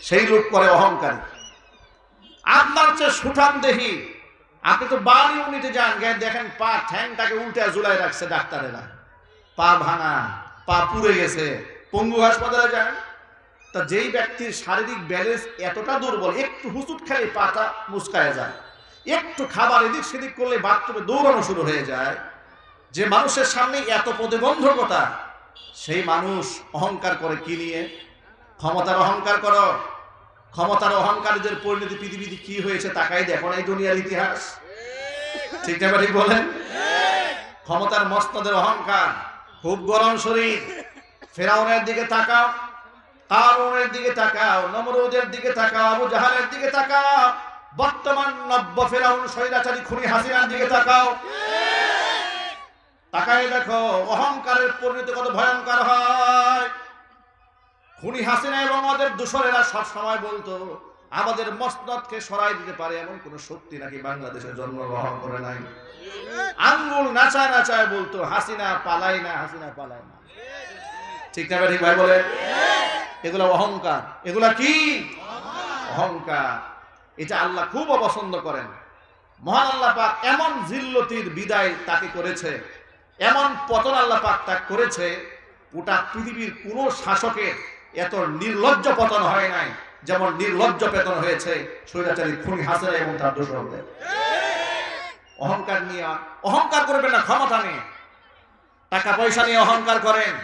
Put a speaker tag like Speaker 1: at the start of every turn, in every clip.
Speaker 1: সেই লোক করে অহংকারী। আপনার চেয়ে সুঠাম দেহি, আপনি তো বাড়ি ইউনিটে যান, দেখেন পা ঠ্যাংটাকে উল্টে ঝুলাই রাখছে ডাক্তারেরা, পা ভাঙা, পা পুড়ে গেছে, পঙ্গু হাসপাতালে যান। তা যেই ব্যক্তির শারীরিক ব্যালেন্স এতটা দুর্বল, একটু হুচুট খেলে পাটা মুচকায় যায়, একটু খাবার এদিক সেদিক করলে বাথরুমে দৌড়ানো শুরু হয়ে যায়, যে মানুষের সামনে এত প্রতিবন্ধকতা, সেই মানুষ অহংকার করে কি নিয়ে? ক্ষমতার অহংকার করো। ক্ষমতার অহংকারীদের পরিণতি পৃথিবীতে কি হয়েছে তাকাই দেখো না, এই দুনিয়ার ইতিহাস। ঠিক না ঠিক বলেন? ক্ষমতার মসনদের অহংকার, খুব গরম শরীর। ফেরাউনের দিকে তাকাও, কারুনের দিকে তাকাও, নমরুদের দিকে তাকাও, আবু জাহালের দিকে তাকাও, বর্তমান নব্য ফেরাউন স্বৈরাচারী খুনি হাসিনার দিকে তাকাও। তাকাই দেখো অহংকারের পরিণতি কত ভয়ঙ্কর হয়। খুনি হাসিনা এবং আমাদের দূষরেরা সব সময় বলতো আমাদের মসনদকে সরাই দিতে পারে এমন কোন শক্তি নাকি বাংলাদেশে জন্মগ্রহণ করে নাই। আঙ্গুল নাচায় নাচায় বলতো হাসিনা পালাই না, হাসিনা পালাই না। ঠিক না ঠিক ভাই বলে? এগুলো অহংকার। এগুলা কি? অহংকার। এটা আল্লাহ খুব অপছন্দ করেন। মহান আল্লাহ পাক এমন জিল্লতির বিদায় তাকে করেছে, এমন পতন আল্লাহ পাক তাকে করেছে, ওটা পৃথিবীর কোন শাসকের এত নির্লজ্জ পতন হয় নাই যেমন নির্লজ্জ পতন হয়েছে স্বৈরাচারী খুনি হাসিনা এবং তার দোসরদের। অহংকার নিয়ে অহংকার করবেন না, ক্ষমতা নিয়ে, টাকা পয়সা নিয়ে অহংকার করেন।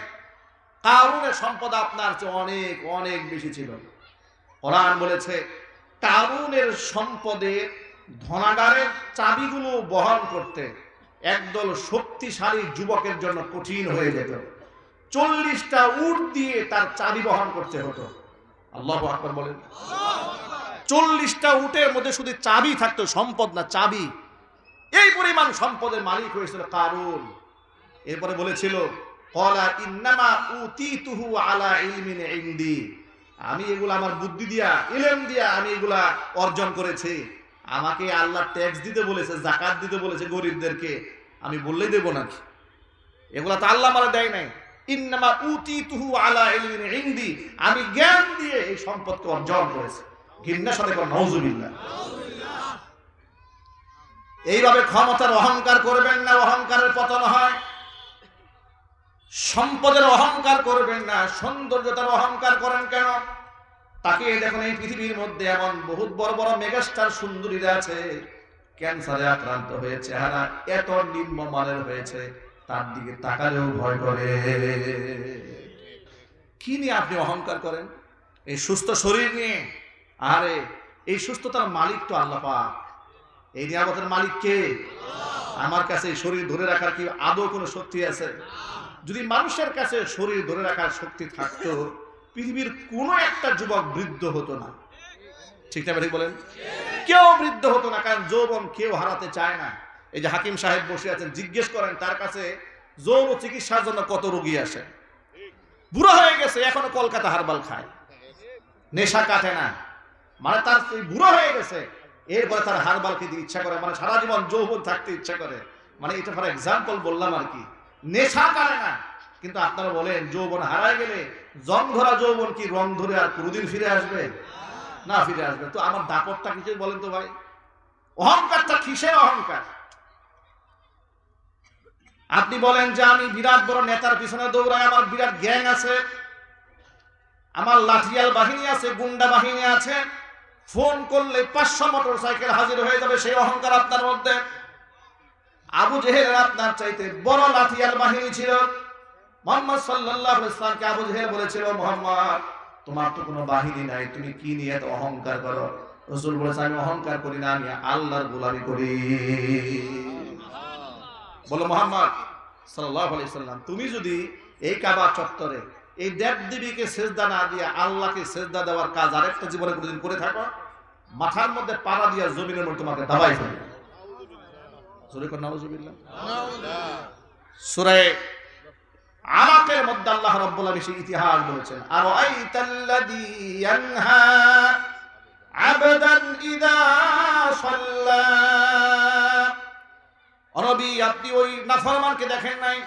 Speaker 1: কারুনের সম্পদ আপনার চেয়ে অনেক অনেক বেশি ছিল। কোরআন বলেছে কারুনের সম্পদের ধনাগারের চাবিগুলো বহন করতে একদল শক্তিশালী যুবকের জন্য কঠিন হয়ে যেত। 40টা উট দিয়ে তার চাবি বহন করতে হতো। আল্লাহু আকবার বলেন। 40টা উটের মধ্যে শুধু চাবি থাকতো, সম্পদ না, চাবি। এই পরিমাণ সম্পদের মালিক হয়েছিল কারুন। এরপরে বলেছিল ক্বালা ইন্নামা উতীতুহু আলা ইলমিন ইনদি, আমি এগুলা আমার বুদ্ধি দিয়া, ইলম দিয়া আমি এগুলা অর্জন করেছি। আমাকে আল্লাহ ট্যাক্স দিতে বলেছে, যাকাত দিতে বলেছে গরিবদেরকে, আমি বললেই দেব নাকি? এগুলা তো আল্লাহ আমারে দেয় নাই। ইন্নামা উতীতুহু আলা ইলমিন ইনদি, আমি জ্ঞান দিয়ে এই সম্পদকে অর্জন করেছি। ঘৃণার সাথে বলেন নাউযুবিল্লাহ। এইভাবে ক্ষমতার অহংকার করবেন না, অহংকারের পতন হয়। সম্পদের অহংকার করবেন না, সৌন্দর্যতার অহংকার করেন কেন? তাকে দেখুন এই পৃথিবীর মধ্যে এমন বহুত বড় বড় মেগাস্টার সুন্দরীরা আছে, ক্যান্সারে আক্রান্ত হয়ে চেহারা এত নিম্নমানের হয়েছে, তার দিকে তাকালেও ভয় করে। কি নিয়ে আপনি অহংকার করেন? এই সুস্থ শরীর নিয়ে। আরে এই সুস্থতার মালিক তো আল্লাহ পাক। এই নিয়ামতের মালিক কে? আমার কাছে এই শরীর ধরে রাখার কি আদৌ কোনো শক্তি আছে? যদি মানুষের কাছে শরীর ধরে রাখার শক্তি থাকতো, পৃথিবীর কোন একটা যুবক বৃদ্ধ হতো না। ঠিক না ঠিক বলেন? কেউ বৃদ্ধ হতো না, কারণ যৌবন কেউ হারাতে চায় না। এই যে হাকিম সাহেব বসে আছেন, জিজ্ঞেস করেন তার কাছে যৌন চিকিৎসার জন্য কত রোগী আসে। বুড়া হয়ে গেছে, এখনো কলকাতা হারবাল খায়, নেশা কাটে না। মানে তার বুড়া হয়ে গেছে, এরপরে তার হারবাল খেতে ইচ্ছা করে, মানে সারা জীবন যৌবন থাকতে ইচ্ছা করে। মানে এটা ফর এক্সাম্পল বললাম আর কি। নেশা করে না, কিন্তু আপনারা বলেন যৌবন হারায় গেলে জং ধরা যৌবন কি রং ধরে আর কোনোদিন ফিরে আসবে? না ফিরে আসবে। তো আমার দাপটটা কিসের বলেন তো ভাই? অহংকারটা কিসের অহংকার? আপনি বলেন যে আমি বিরাট বড় নেতার পিছনে দৌড়াই, আমার বিরাট গ্যাং আছে, আমার লাঠিয়াল বাহিনী আছে, গুন্ডা বাহিনী আছে, ফোন করলে 500 মোটরসাইকেল হাজির হয়ে যাবে, সেই অহংকার আপনার মধ্যে। আবু জেহেল আপনার চাইতে বড় লাঠিয়াল বাহিনী ছিল। মুহাম্মদ সাল্লাল্লাহু আলাইহি ওয়াসাল্লামকে আবু জেহেল বলেছিল, মুহাম্মদ তোমার তো কোনো বাহিনী নাই, তুমি কি নিয়ে এত অহংকার করো? রাসূল বলেছে আমি অহংকার করি না, আমি আল্লাহর গোলামি করি। বলো মুহাম্মদ সাল্লাল্লাহু আলাইহি ওয়াসাল্লাম, তুমি যদি এই কাবা চত্বরে এই দেবদেবীকে সেজদা না দিয়ে আল্লাহকে সেজদা দেওয়ার কাজ আরেকটা জীবনে কোনোদিন করে থাকো, মাথার মধ্যে পাড়া দিয়া জমিনের মধ্যে তোমাকে দাবাই ফেলবে। সূরা আলাকের মধ্যে আল্লাহ রাব্বুল আলামিন ইতিহাস বলেছেন, আর আইতাল্লাযী ইয়ানহা আবদান ইযা সাল্লা। নবী আপনি ওই নাফরমানকে দেখেন নাই,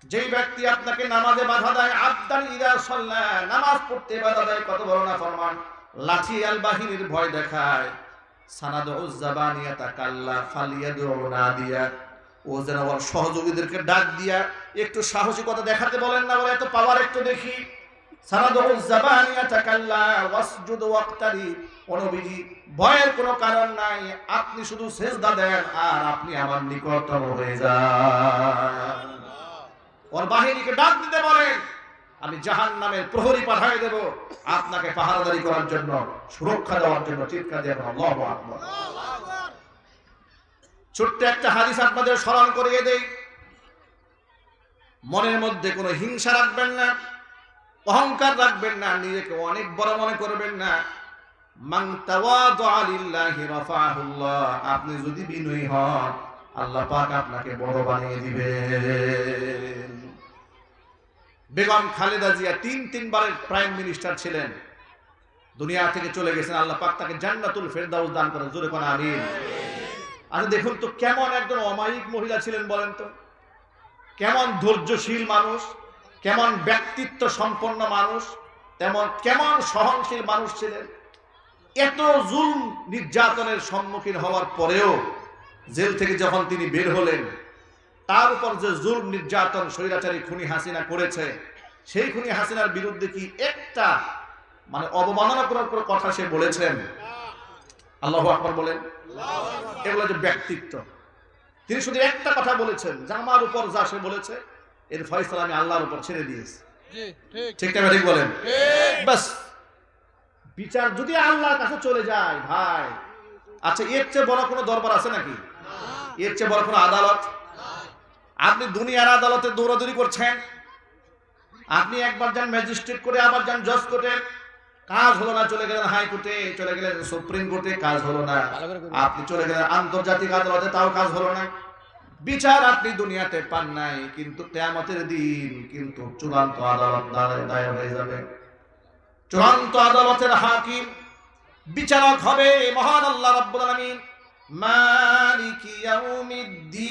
Speaker 1: যেই ব্যক্তি আপনাকে নামাজে বাধা দেয়, আবদান ইযা সাল্লা, নামাজ পড়তে বাধা দেয়, কত বড় নাফরমান। লাঠি আল বাহিনীর ভয় দেখায়, সানাদুজ জাবানিয়াতা কাল্লা ফালিয়াদু নাদিয়া, ও যেন ওর সহযোগীদেরকে ডাক দিয়া একটু সাহসিকতা দেখাতে বলেন না, বলে এত পাওয়ার একটু দেখি। সানাদুজ জাবানিয়াতা কাল্লা ওয়াসজুদ ওয়াক্তারি, ও নবীজি ভয়ের কোনো কারণ নাই, আপনি শুধু সিজদা দেন আর আপনি আমার নিকটতম হয়ে যান। ওর বাহিনীকে ডাক দিতে বলেন, আমি জাহান্নামের প্রহরী পাঠিয়ে দেব আপনাকে পাহারাদারি করার জন্য, সুরক্ষা দেওয়ার জন্য। চিৎকার দিয়ে আল্লাহু আকবার। ছোট্ট একটা হাদিস আপনাদের স্মরণ করিয়ে দেই। মনের মধ্যে কোনো হিংসা রাখবেন না, অহংকার রাখবেন না, নিজেকে অনেক বড় মনে করবেন না। মান তাওয়াদা লিল্লাহি রাফাহুল্লাহ, আপনি যদি বিনয়ী হন আল্লাহ পাক আপনাকে বড় বানিয়ে দিবেন। বেগম খালেদা জিয়া তিনবারের প্রাইম মিনিস্টার ছিলেন, দুনিয়া থেকে চলে গেছেন, আল্লাহ পাক তাকে জান্নাতুল ফেরদাউস দান করেন। জোরে কোন আমিন। আচ্ছা দেখুন তো কেমন একজন অমায়িক মহিলা ছিলেন বলেন তো, কেমন ধৈর্যশীল মানুষ, কেমন ব্যক্তিত্ব সম্পন্ন মানুষ, কেমন সহনশীল মানুষ ছিলেন। এত জুলম নির্যাতনের সম্মুখীন হওয়ার পরেও জেল থেকে যখন তিনি বের হলেন, তার উপর যে জুলম নির্যাতন স্বৈরাচারী খুনি হাসিনা করেছে, সেই খুনি হাসিনার বিরুদ্ধে কি একটা অবমাননাকর কথা সে বলেছেন? আল্লাহু আকবার বলেন। এগুলো যে ব্যক্তিত্ব, তিনি শুধু একটা কথা বলেছেন যে আমার উপর যা সে বলেছে এর ফয়সালা আমি আল্লাহর উপর ছেড়ে দিয়েছি। ঠিক না ঠিক বলেন? বাস, বিচার যদি আল্লাহর কাছে চলে যায় ভাই, আচ্ছা এর চেয়ে বড় কোনো দরবার আছে নাকি? এর চেয়ে বড় কোনো আদালত? আপনি দুনিয়ার আদালতে দৌড়াদৌড়ি করছেন, আপনি একবার যান ম্যাজিস্ট্রেট কোর্টে, আবার যান জজ কোর্টে, কাজ হলো না, চলে গেলেন হাইকোর্টে, চলে গেলেন সুপ্রিম কোর্টে, কাজ হলো না, আপনি চলে গেলেন আন্তর্জাতিক আদালতে, তাও কাজ হলো না। বিচার আপনি দুনিয়াতে পান নাই, কিন্তু কিয়ামতের দিন কিন্তু চূড়ান্ত আদালত দায়ের হয়ে যাবে। চূড়ান্ত আদালতের হাকিম বিচারক হবে মহান আল্লাহ রাব্বুল আলামিন, মালিকি ইয়াউমিদ্দিন।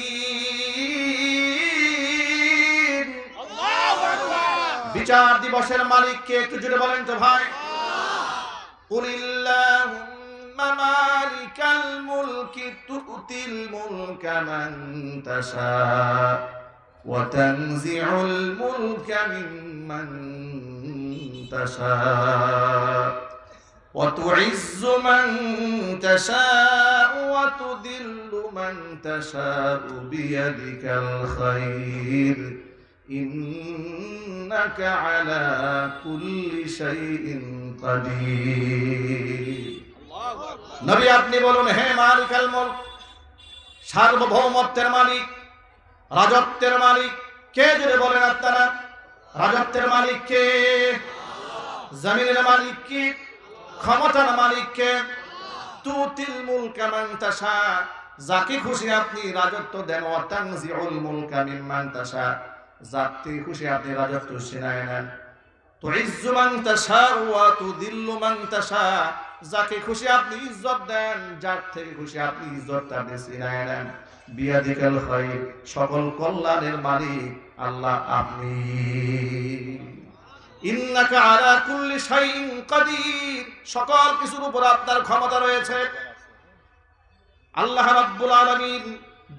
Speaker 1: আল্লাহু আকবার। বিচার দিবসের মালিক কে একটু জোরে বলেন তো ভাই। কুলিল্লাহুম্মা মালিকাল মুলকি তুতিল মুলকা মান তাশা ওয়া তানজিউল মুলকা মিম্মান তাশা ওয়া তুইজ্জু মান তাশা ওয়া তুদিল্লু মান তাশা বিয়াদিকাল খায়র ইন্নাকা আলা কুল্লি শাইইন কাদির। নবী আপনি বলুন, হে মালিকাল মুলক, সার্বভৌমত্বের মালিক, রাজত্বের মালিক কে? জোরে বলেন আপনারা। রাজত্বের মালিক কে? জমিনের মালিক কে? ক্ষমতার মালিক কে? তুতিল মুলকা মান তাশা, যাকে খুশি আপনি রাজত্ব দেন, ওয়া তানজিউল মুলকা মিম্মান তাশা, যাকে খুশি আপনি রাজত্ব ছিনায় নেন। তুইজ্জু মান তাশা ওয়া তুদিল্লু মান তাশা, যাকে খুশি আপনি ইজ্জত দেন, যার থেকে খুশি আপনি ইজ্জতটা আপনি ছিনায় নেন। বিয়াদিকাল খায়র, সকল কল্যাণের মালিক আল্লাহ আপনি। ইন্নাকা আলা কুল্লি শাইইন কাদির, সকল কিছুর উপর আপনার ক্ষমতা রয়েছে। আল্লাহ রাব্বুল আলামিন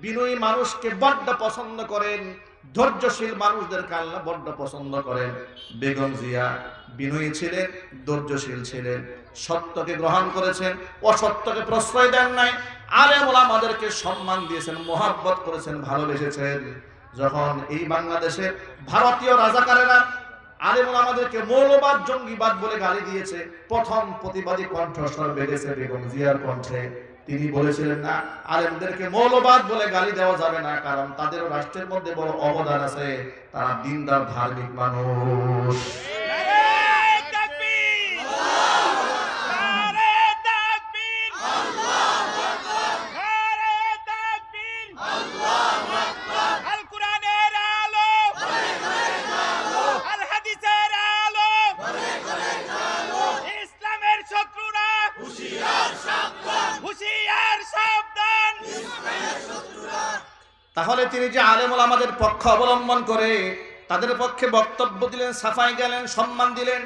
Speaker 1: বিনয়ী মানুষকে বড্ড পছন্দ করেন, ধৈর্যশীল মানুষদেরকে আল্লাহ বড্ড পছন্দ করেন। বেগম জিয়া বিনয়ী ছিলেন, ধৈর্যশীল ছিলেন, সত্যকে গ্রহণ করেছেন, অসত্যকে প্রশ্রয় দেন নাই। আলেম ওলামাদেরকে সম্মান দিয়েছেন, মহব্বত করেছেন, ভালোবেসেছেন। যখন এই বাংলাদেশে ভারতীয় রাজাকারেরা আলেম ওলামাদেরকে মৌলবাদ, জঙ্গিবাদ বলে গালি দিয়েছে, প্রথম প্রতিবাদী কণ্ঠস্বর বেড়েছে বেগম জিয়ার কণ্ঠে। তিনি বলেছিলেন, না, আলেমদেরকে মৌলবাদ বলে গালি দেওয়া যাবে না, কারণ তাদেরও রাষ্ট্রের মধ্যে বড় অবদান আছে, তারা দিনদার ধার্মিক মানুষ। তাহলে তিনি যে আলেম ওলামাদের পক্ষ অবলম্বন করে তাদের পক্ষে বক্তব্য দিলেন, সাফাই গেলেন, সম্মান দিলেন,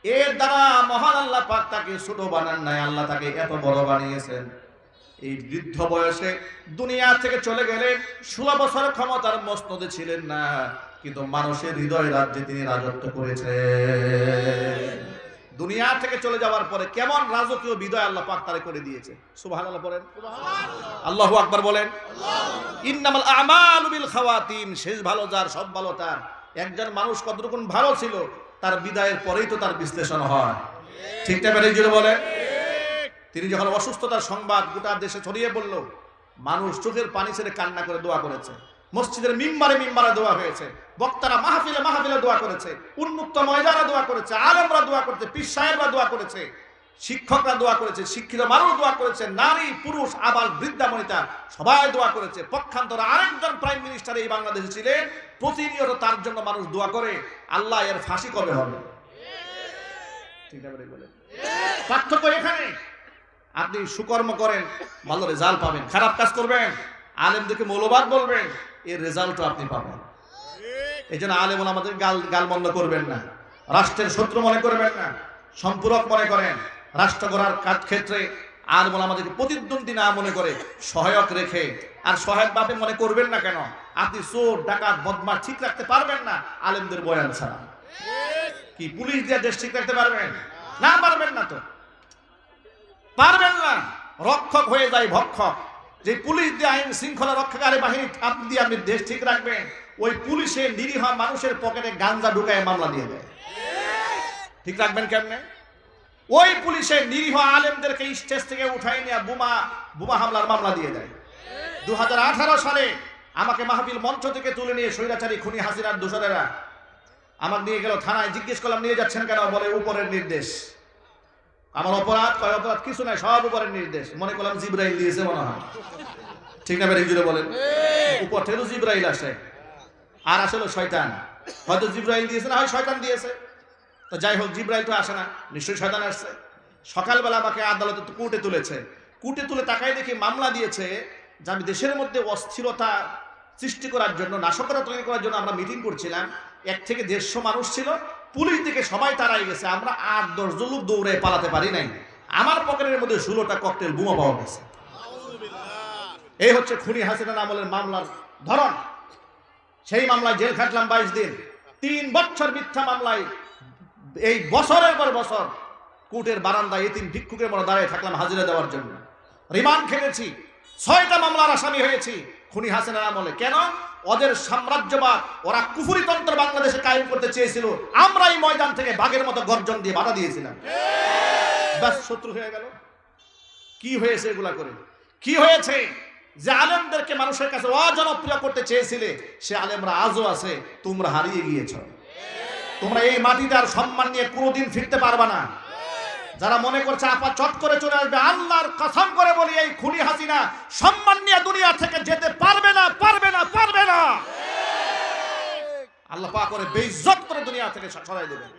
Speaker 1: এর দ্বারা মহান আল্লাহ পাক তাকে ছোট বানান নাই, আল্লাহ তাকে এত বড় বানিয়েছেন। এই বৃদ্ধ বয়সে দুনিয়া থেকে চলে গেলেন, 16 বছর ক্ষমতার মসনদে ছিলেন না, কিন্তু মানুষের হৃদয় রাজ্যে তিনি রাজত্ব করেছেন। দুনিয়া থেকে চলে যাওয়ার পরে কেমন রাজকীয় বিদায় আল্লাহ পাক তারে করে দিয়েছে। সুবহানাল্লাহ বলেন, আল্লাহু আকবার বলেন। ইন্নামাল আমালু বিল খাওয়াতিম, শেষ ভালো যার সব ভালো তার। একজন মানুষ কতটুকু ভালো ছিল তার বিদায়ের পরেই তো তার বিশ্লেষণ হয়, ঠিক না বেরিয়ে জুড়ে বলেন। তিনি যখন অসুস্থতার সংবাদ গোটা দেশে ছড়িয়ে পড়ল, মানুষ চোখের পানি ছেড়ে কান্না করে দোয়া করেছে। মসজিদের মিম্বারে মিম্বারে দোয়া হয়েছে, বক্তারা মাহফিলে মাহফিলে দোয়া করেছে, উন্মুক্ত ময়দানে দোয়া করেছে, আলেমরা দোয়া করেছে, পীর সাহেবরা দোয়া করেছে, শিক্ষকরা দোয়া করেছে, শিক্ষিত মানুষ দোয়া করেছে, নারী পুরুষ আবাল বৃদ্ধা বনিতা সবাই দোয়া করেছে। পক্ষান্তরে আরেকজন প্রাইম মিনিস্টার এই বাংলাদেশে ছিলেন, প্রতিনিয়ত তার জন্য মানুষ দোয়া করে, আল্লাহ এর ফাঁসি কবে হবে। ঠিক না বলেন? পার্থক্য এখানে। আপনি সুকর্ম করেন, ভালো রেজাল্ট পাবেন। খারাপ কাজ করবেন, আলেমদেরকে মৌলবাদ বলবেন, এর রেজাল্টও আপনি পাবেন। এই জন্য আলেম আমাদের গালমন্দ করবেন না, রাষ্ট্রের শত্রু মনে করবেন না, সম্পূরক মনে করেন। রাষ্ট্র গড়ার কাজ ক্ষেত্রে আলেম আমাদেরকে প্রতিদ্বন্দ্বী না মনে করে সহায়ক রেখে, আর সহায়ক ভাবে মনে করবেন না। কেন? আপনি চোর ডাকাত বদমাশ ঠিক রাখতে পারবেন না আলেমদের বয়ান ছাড়া। কি পুলিশ দিয়ে দেশ ঠিক রাখতে পারবেন? না, পারবেন না, তো পারবেন না। রক্ষক হয়ে যায় ভক্ষক। যে পুলিশ দিয়ে আইন শৃঙ্খলা রক্ষাকারী বাহিনী আপনি দিয়ে আপনি দেশ ঠিক রাখবেন, ওই পুলিশের নিরীহ মানুষের পকেটে গাঞ্জা ঢুকায় মামলা দিয়ে দেয়। ঠিক রাখবেন কেমনে? ওই পুলিশের নিরীহ আলেমদেরকে স্টেজ থেকে উঠাই নিয়ে বোমা হামলার মামলা দিয়ে দেয়। 2018 সালে আমাকে মাহফিল মঞ্চ থেকে তুলে নিয়ে স্বৈরাচারী খুনি হাসিনার দোসরেরা আমার নিয়ে গেল থানায়। জিজ্ঞেস করলাম নিয়ে যাচ্ছেন কেন? বলে উপরের নির্দেশ। আমার অপরাধ? কয় অপরাধ কিছু নাই, সব উপরের নির্দেশ। মনে করলাম জিব্রাইল দিয়েছে মনে হয়। ঠিক না বেরিয়ে জুড়ে বলেন? উপর থেকে জিব্রাইল আসে, আর আসলে শয়তান। হয়তো জিব্রাইল দিয়েছে, না হয় শয়তান দিয়েছে। তো যাই হোক, জিব্রাইল তো আসে না, নিশ্চয়ই শয়তান আসছে। সকালবেলা আমাকে আদালতে কোর্টে তুলেছে। কোর্টে তুলে তাকাই দেখি মামলা দিয়েছে যে আমি দেশের মধ্যে অস্থিরতা সৃষ্টি করার জন্য, নাশকতা তৈরি করার জন্য আমরা মিটিং করছিলাম। 1 থেকে 150 মানুষ ছিল, পুলিশ দিকে সবাই তাড়াই গেছে, আমরা 8-10 জন লোক দৌড়ে পালাতে পারি নাই। আমার পকেটের মধ্যে 16টা ককটেল বোমা পাওয়া গেছে। এই হচ্ছে খুনি হাসিনা আমলের মামলার ধরন। সেই মামলায় জেল খাটলাম 22 দিন। 3 বছর মিথ্যা মামলায় এই বছরের পর বছর কোর্টের বারান্দায় এতিম ভিক্ষুকের মতো দাঁড়িয়ে থাকলাম হাজিরা দেওয়ার জন্য। রিমান্ড খেটেছি, 6টা মামলার আসামি হয়েছি খুনি হাসিনার আমলে। কেন? ওদের সাম্রাজ্যবাদ, ওরা কুফরিতন্ত্র বাংলাদেশে কায়েম করতে চেয়েছিল, আমরা এই ময়দান থেকে বাঘের মতো গর্জন দিয়ে বাধা দিয়েছিলাম। ব্যাস, শত্রু হয়ে গেল। কি হয়েছে এগুলা করে? কি হয়েছে? যে আলেমদেরকে মানুষের কাছে অজনপ্রিয় করতে চেয়েছিলে, সে আলেমরা আজও আছে, তোমরা হারিয়ে গিয়েছ। তোমরা এই মাটিতে আর সম্মান নিয়ে কোনোদিন ফিরতে পারবা না। যারা মনে করছে আপা চট করে চলে আসবে, আল্লাহর কসম করে বলি এই খুনি হাসিনা সম্মান নিয়ে দুনিয়া থেকে যেতে পারবে না, পারবে না, পারবে না। আল্লাহ পাক করে বেইজ্জত করে দুনিয়া থেকে সরাই দেবেন।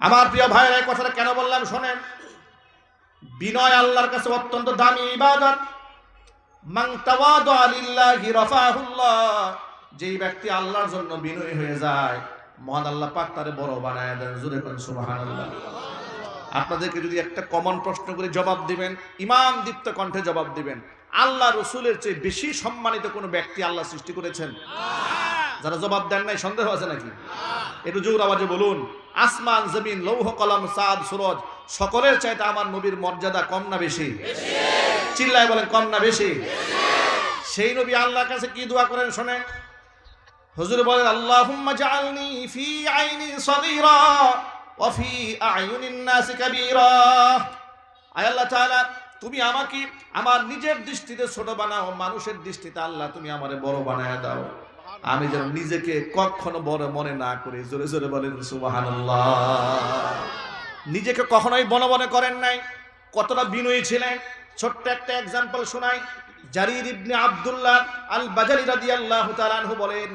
Speaker 1: আমার প্রিয় ভাইরা, এই কথাটা কেন বললাম শোনেন। বিনয় আল্লাহর কাছে অত্যন্ত দামি ইবাদত। মান তাওয়াদা লিল্লাহি রাফাহুল্লাহ, যেই ব্যক্তি আল্লাহর জন্য বিনয়ী হয়ে যায়, মহান আল্লাহ পাক তারে বড় বানায় দেন। জোরে করেন সুবহানাল্লাহ। আপনাদেরকে যদি একটা কমন প্রশ্ন করে জবাব দিবেন, ইমান দীপ্ত কণ্ঠে জবাব দিবেন, আল্লাহ রসুলের চেয়ে বেশি সম্মানিত কোনো ব্যক্তি আল্লাহ সৃষ্টি করেছেন? যারা জবাব দেন নাই সন্দেহ আছে নাকি? একটু জোর আওয়াজে বলুন। আসমান জমিন লৌহ কলম চাঁদ সূরজ সকলের চাইতে আমার নবীর মর্যাদা কম না বেশি? চিল্লায় বলেন, কম না বেশি? সেই নবী আল্লাহর কাছে কি দোয়া করেন শোনেন। হুজুর বলেন, আল্লাহুম্মা জাআলনি ফি আইনি সগীরা ওয়া ফি আয়ুনিন নাসি কাবীরা। আয় আল্লাহ তাআলা, তুমি আমাকে আমার নিজের দৃষ্টিতে ছোট বানাও, মানুষের দৃষ্টিতে আল্লাহ তুমি আমারে বড় বানায় দাও। আমি যেন নিজেকে কখনো বড় মনে না করি। জোরে জোরে বলেন সুবহানাল্লাহ। নিজেকে কখনোই বড় মনে করেন নাই। কতটা বিনয়ী ছিলেন। ছোট্ট একটা এক্সাম্পল শোনাই। জারির ইবনে আব্দুল্লাহ আল বাজালি রাদিয়াল্লাহু তাআলা আনহু বলেন,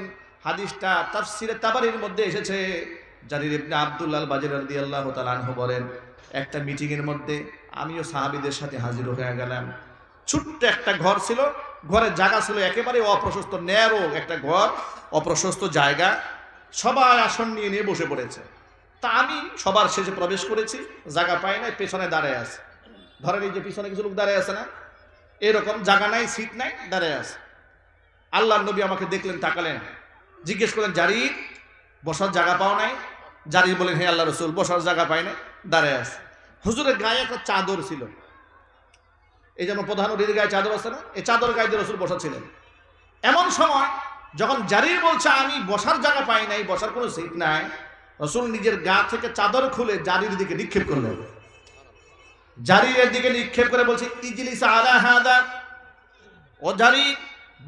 Speaker 1: হাদিসটা তাফসিরে তাবারির মধ্যে এসেছে। জারির ইবনে আব্দুল্লাহ আল বাজালি রাদিয়াল্লাহু তাআলা আনহু বলেন, একটা মিটিং এর মধ্যে আমিও সাহাবীদের সাথে হাজির হয়ে গেলাম। ছোট্ট একটা ঘর ছিল, ঘরের জায়গা ছিল একেবারে অপ্রশস্ত, ন্যারো একটা ঘর, অপ্রশস্ত জায়গা। সবাই আসন নিয়ে নিয়ে বসে পড়েছে। তা আমি সবার শেষে প্রবেশ করেছি, জায়গা পাই নাই, পেছনে দাঁড়ায় আছে। ধরেন এই যে পিছনে কিছু লোক দাঁড়ায় আছে না, এরকম জায়গা নাই, সিট নাই, দাঁড়ায় আছে। আল্লাহর নবী আমাকে দেখলেন, তাকালেন, জিজ্ঞেস করলেন, জারির বসার জায়গা পাও নাই? জারির বলেন, হে আল্লাহ রসুল, বসার জায়গা পাই নাই, দাঁড়ায় আছে। হুজুরের গায়ে একটা চাদর ছিল, এই যেমন প্রধান অতিথির গায়ে চাদর আছে না, এই চাদর গায়ে দিয়ে রসুল বসা ছিলেন। এমন সময় যখন জারির বলছে আমি বসার জায়গা পাই নাই, বসার কোনো সিট নাই, রসুল নিজের গা থেকে চাদর খুলে জারির দিকে নিক্ষেপ করলেন। জারির দিকে নিক্ষেপ করে বলছে, ইজলিস আলা হাদা, ও জারি,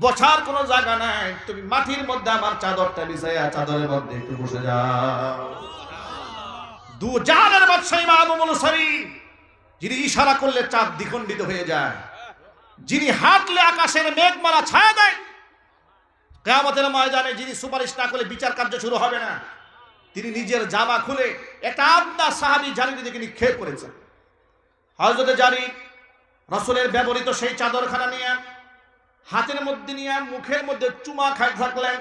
Speaker 1: বসার কোনো জায়গা নাই, তুমি মাটির মধ্যে আমার চাদরটা বিছাইয়া চাদরের মধ্যে একটু বসে যাও। দু জাহানের বাদশা ইমামুল মুরসালিন, যিনি ইশারা করলে চাঁদ দ্বিখণ্ডিত হয়ে যায়, যিনি হাঁটলে আকাশের মেঘমালা ছায়া দেয়, কিয়ামতের ময়দানে যিনি সুপারিশ না করলে বিচার কার্য শুরু হবে না, তিনি নিজের জামা খুলে একটা আবদা সাহাবী জারির দিকে নিক্ষেপ করেছেন। হযরত জারি রাসূলের ব্যবহৃত সেই চাদরখানা নিয়ে হাতের মধ্যে নিয়ে মুখের মধ্যে চুমা খাইতে থাকলেন।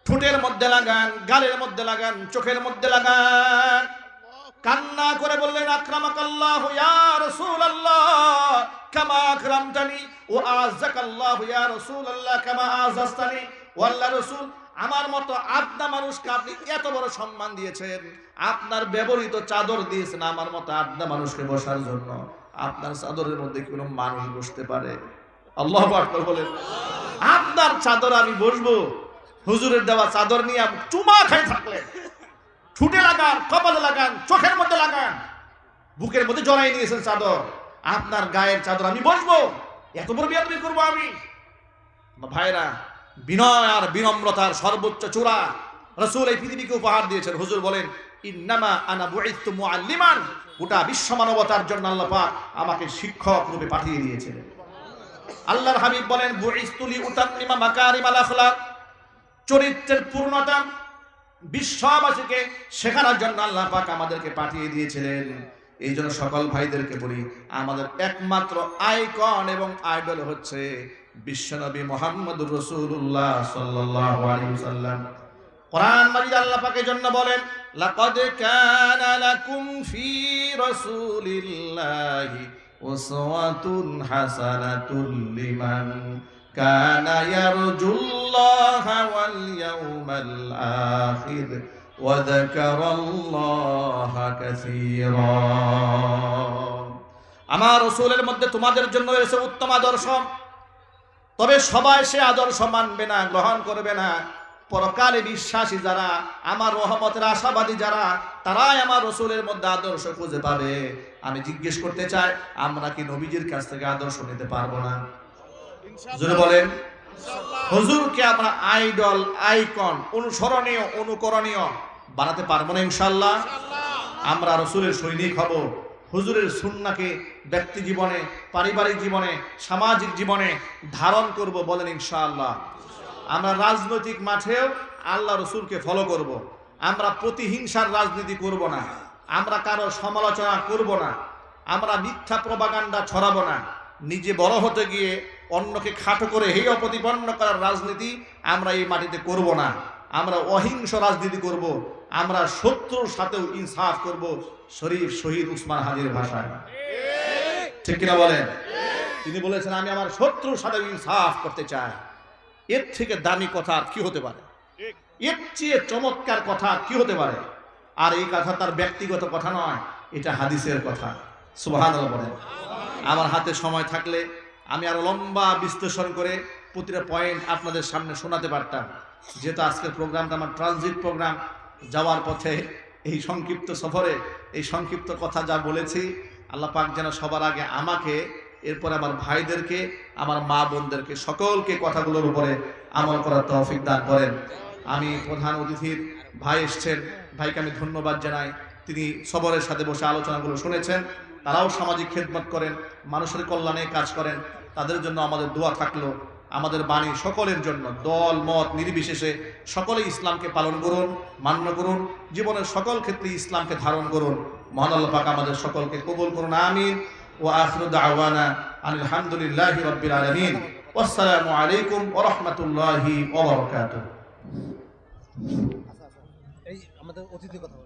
Speaker 1: ঠোঁটের মধ্যে লাগান, গালের মধ্যে লাগান, চোখের মধ্যে লাগান, কান্না করে বললেন, আকরামাকাল্লাহু ইয়া রাসূলুল্লাহ কামা আকরামতানি ওয়া আযাকাল্লাহু ইয়া রাসূলুল্লাহ কামা আযাস্তানি। ও আল্লাহর রাসূল, আমার মতো আবদা মানুষকে আপনি এত বড় সম্মান দিয়েছেন, আপনার ব্যবহৃত চাদর দিয়েছেন আমার মতো আবদা মানুষকে বসার জন্য, আপনার চাদরের মধ্যে কি কোনো মানুষ বসতে পারে? আল্লাহু আকবার বলেন। আপনার চাদর আমি বসবো? হুজুরের দেওয়া চাদর নিয়ে চুমা খাই থাকলেন, ঠুটে লাগান, কপালে লাগান, চোখের মধ্যে লাগান, বুকের মধ্যে জড়াই নিয়েছেন চাদর, আপনার গায়ের চাদর আমি বসবো? এত বড় বিয়াদবি করবো আমি? ভাইরা, বিনয় আর বিনম্রতার সর্বোচ্চ চূড়া রাসূল এই পৃথিবীকে উপহার দিয়েছেন। হুজুর বলেন, ইন্নামা আনা বুইসতু মুআল্লিমান, গোটা বিশ্ব মানবতার জন্য আল্লাহ পাক আমাকে শিক্ষক রূপে পাঠিয়ে দিয়েছেন। আল্লাহর হাবিব বলেন, বুইসতু লিউতাম্মিমা মাকারিমাল আখলাক, চরিত্রের পূর্ণতা বিশ্ববাসীকে শেখানোর জন্য আল্লাহ পাক আমাদেরকে পাঠিয়ে দিয়েছিলেন। এই জন্য সকল ভাইদেরকে বলি, আমাদের একমাত্র আইকন এবং আইডল হচ্ছে বিশ্বনবী মুহাম্মদুর রাসূলুল্লাহ সাল্লাল্লাহু আলাইহি ওয়াসাল্লাম। কোরআন মাজিদ আল্লাহ পাকের জন্য বলেন, লাকাদ কানা লাকুম ফি রাসূলিল্লাহি উসওয়াতুন হাসানাতুল লিমান কানা ইয়ারজুল্লাহা ওয়াল ইয়াউমাল আখির ওয়া যাকারাল্লাহা কাসীরা। আমার রাসূলের মধ্যে তোমাদের জন্য রয়েছে উত্তম আদর্শ, তবে সবাই সে আদর্শ মানবে না, গ্রহণ করবে না। পরকালে বিশ্বাসী যারা, আমার রহমতের আশাবাদী যারা, তারাই আমার রাসূলের মধ্যে আদর্শ খুঁজে পাবে। আমি জিজ্ঞেস করতে চাই, আমরা কি নবীজির কাছ থেকে আদর্শ নিতে পারবো না? জোরে বলেন ইনশাআল্লাহ। হুজুরকে আমরা আইডল, আইকন, অনুসরণীয়, অনুকরণীয় বানাতে পারবো না ইনশাআল্লাহ? আমরা রাসূলের সৈনিক হব, হুজুরের সুন্নাহকে ব্যক্তি জীবনে, পারিবারিক জীবনে, সামাজিক জীবনে ধারণ করব, বলেন ইনশাআল্লাহ। আমরা রাজনৈতিক মাঠেও আল্লাহ রাসূলকে ফলো করব। আমরা প্রতিহিংসার রাজনীতি করব না, আমরা কারো সমালোচনা করব না, আমরা মিথ্যা প্রপাগান্ডা ছড়াবো না, নিজে বড় হতে গিয়ে অন্যকে খাটো করে হেয় প্রতিপন্ন করার রাজনীতি আমরা এই মাটিতে করব না। আমরা অহিংস রাজনীতি করব, আমরা শত্রুর সাথেও ইনসাফ করব, শরীফ শহীদ উসমান হাদির ভাষায়, ঠিক কিনা বলেন? তিনি বলেছেন, আমি আমার শত্রুর সাথে ইনসাফ করতে চাই। এর থেকে দামি কথা আর কি হতে পারে? এর চেয়ে চমৎকার কথা কি হতে পারে? আর এই কথা তার ব্যক্তিগত কথা নয়, এটা হাদিসের কথা। সুবহানাল্লাহ বলেন। আমার হাতে সময় থাকলে আমি আরো লম্বা বিশ্লেষণ করে প্রতিটা পয়েন্ট আপনাদের সামনে শোনাতে পারতাম, যেহেতু আজকের প্রোগ্রামটা আমার ট্রানজিট প্রোগ্রাম। যাওয়ার পথে এই সংক্ষিপ্ত সফরে এই সংক্ষিপ্ত কথা যা বলেছি, আল্লাহ পাক যেন সবার আগে আমাকে, এরপরে আমার ভাইদেরকে, আমার মা বোনদেরকে, সকলকে কথাগুলোর উপরে আমল করার তৌফিক দান করেন। আমি প্রধান অতিথির ভাই এসছেন, ভাইকে আমি ধন্যবাদ জানাই। তিনি সবরের সাথে বসে আলোচনাগুলো শুনেছেন। তারাও সামাজিক খেদমত করেন, মানুষের কল্যাণে কাজ করেন। তাদের জন্য আমাদের দোয়া থাকলো। আমাদের বাণী সকলের জন্য, দল মত নির্বিশেষে সকলে ইসলামকে পালন করুন, মান্য করুন, জীবনের সকল ক্ষেত্রে ইসলামকে ধারণ করুন। মহান আল্লাহ পাক আমাদের সকলকে কবুল করুন, আমিন। ওয়া আখিরু দাওয়ানা আলহামদুলিল্লাহি রাব্বিল আলামিন। ওয়াসসালামু আলাইকুম ওয়া রাহমাতুল্লাহি ওয়া বারাকাতুহু।
Speaker 2: এই আমাদের অতিথি কথা